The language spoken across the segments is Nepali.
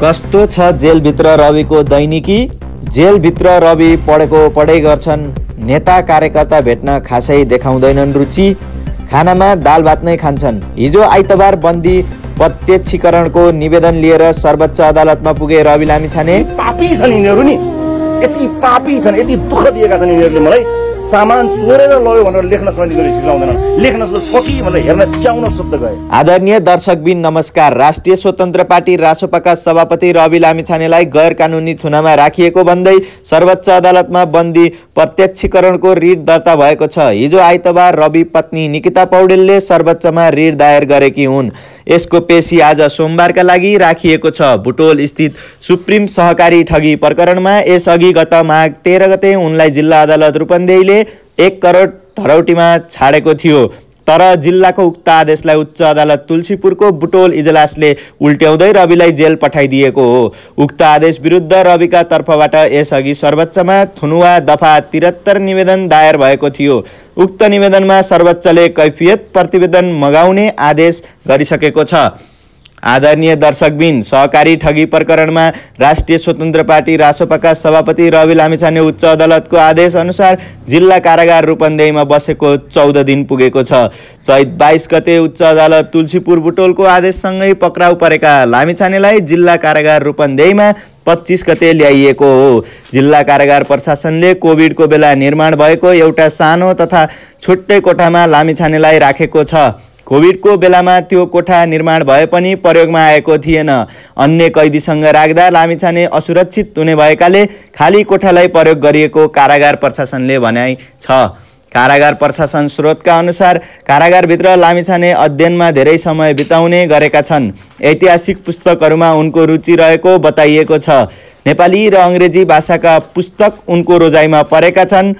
कस्तो छ जेलभित्र रविको दैनिकी। जेलभित्र रवि पढेको पढाइ गर्छन्, नेता कार्यकर्ता भेट्न खासै देखाउँदैनन् रुचि, खानामा दाल भात नै खान्छन्। हिजो आइतबार बन्दी प्रत्यक्षीकरणको निवेदन लिएर सर्वोच्च अदालतमा पुगे रवि लामिछाने। पापी छन् यिनीहरू नि, यति पापी छन्, यति दुःख दिएका छन् यिनीहरूले मलाई। सामान चोरेर लग्यो भनेर लेख्न सक्ने सिकाउँदैनन्, लेख्न सकी भनेर हेर्न च्याउन शब्द गए। आदरणीय दर्शकबिन नमस्कार। राष्ट्रिय स्वतन्त्र पार्टी रासोपाका सभापति रवि लामिछानेलाई गैर कानुनी थुनामा राखिएको भन्दै सर्वोच्च अदालतमा बन्दी प्रत्यक्षीकरणको रिट दर्ता भएको छ। हिजो आइतबार रवि पत्नी निकिता पौडेलले सर्वोच्चमा रिट दायर गरेकी हुन्। यसको पेशी आज सोमबारका लागि राखिएको छ। बुटोल स्थित सुप्रिम सहकारी ठगी प्रकरणमा यसअघि गत माघ 13 गते उनलाई जिल्ला अदालत रूपन्देहीले 1 करोड धरौटीमा छाडेको थियो, तर जिल्लाको उक्त आदेशलाई उच्च अदालत तुलसीपुरको बुटोल इजलासले उल्ट्याउँदै रविलाई जेल पठाइदिएको हो। उक्त आदेश विरुद्ध रविका तर्फबाट यसअघि सर्वोच्चमा थुनुवा दफा 73 निवेदन दायर भएको थियो। उक्त निवेदनमा सर्वोच्चले कैफियत प्रतिवेदन मगाउने आदेश गरिसकेको छ। आदरणीय दर्शकबिन, सहकारी ठगी प्रकरणमा राष्ट्रिय स्वतन्त्र पार्टी रासोपाका सभापति रवि लामिछाने उच्च अदालतको आदेश अनुसार जिल्ला कारागार रूपन्देहीमा बसेको 14 दिन पुगेको छ। चैत 22 गते उच्च अदालत तुलसीपुर बुटोलको आदेशसँगै पक्राउ परेका लामिछानेलाई जिल्ला कारागार रूपन्देहीमा 25 गते ल्याइएको हो। जिल्ला कारागार प्रशासनले कोभिडको बेला निर्माण भएको एउटा सानो तथा छुट्टै कोठामा लामिछानेलाई राखेको छ। कोभिडको बेलामा त्यो कोठा निर्माण भए पनि प्रयोगमा आएको थिएन। अन्य कैदीसँग राख्दा लामिछाने असुरक्षित हुने भएकाले खाली कोठालाई प्रयोग गरिएको कारागार प्रशासनले भनाइ छ। कारागार प्रशासन स्रोतका अनुसार कारागारभित्र लामिछाने अध्ययनमा धेरै समय बिताउने गरेका छन्। ऐतिहासिक पुस्तकहरूमा उनको रुचि रहेको बताइएको छ। नेपाली र अङ्ग्रेजी भाषाका पुस्तक उनको रोजाइमा परेका छन्।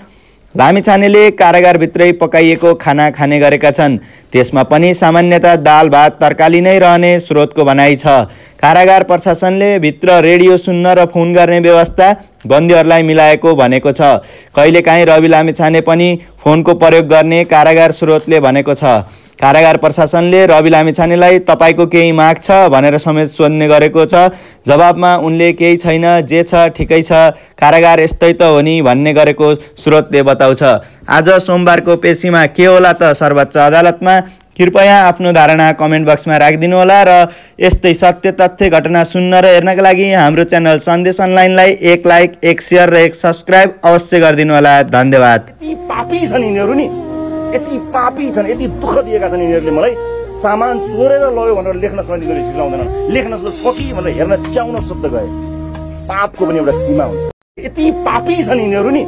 लामिछानेले कारागारभित्रै पकाइएको खाना खाने गरेका छन्, त्यसमा पनि सामान्यतः दाल भात तरकारी नै रहने स्रोतको भनाइ छ। कारागार प्रशासनले भित्र रेडियो सुन्न र फोन गर्ने व्यवस्था बन्दीहरूलाई मिलाएको भनेको छ। कहिलेकाहीँ रवि लामिछाने पनि फोनको प्रयोग गर्ने कारागार स्रोतले भनेको छ। कारागार प्रशासनले रवि लामिछानेलाई तपाईको केही माग छ भनेर समेत सोध्ने गरेको छ। जवाबमा उनले केही छैन, जे छ ठिकै छ, कारागार यस्तै त हो नि भन्ने गरेको स्रोतले बताउँछ। आज सोमबारको पेशीमा के होला त सर्वोच्च अदालतमा? कृपया आफ्नो धारणा कमेन्ट बक्समा राखिदिनु होला र यस्तै सत्य तथ्य घटना सुन्न र हेर्नका लागि हाम्रो च्यानल सन्देश अनलाइनलाई 1 लाइक 1 सेयर र 1 सब्स्क्राइब अवश्य गरिदिनु होला। धन्यवाद। पापी छन् यिनीहरू नि, यति पापी छन्, यति दुःख दिएका छन् यिनीहरूले मलाई। सामान चोरेर लग्यो भनेर लेख्न सक्ने सिकाउँदैनन्, लेख्न सकी भनेर हेर्न च्याउन शब्द गए। पापको पनि एउटा सीमा हुन्छ। यति पापी छन् यिनीहरू नि।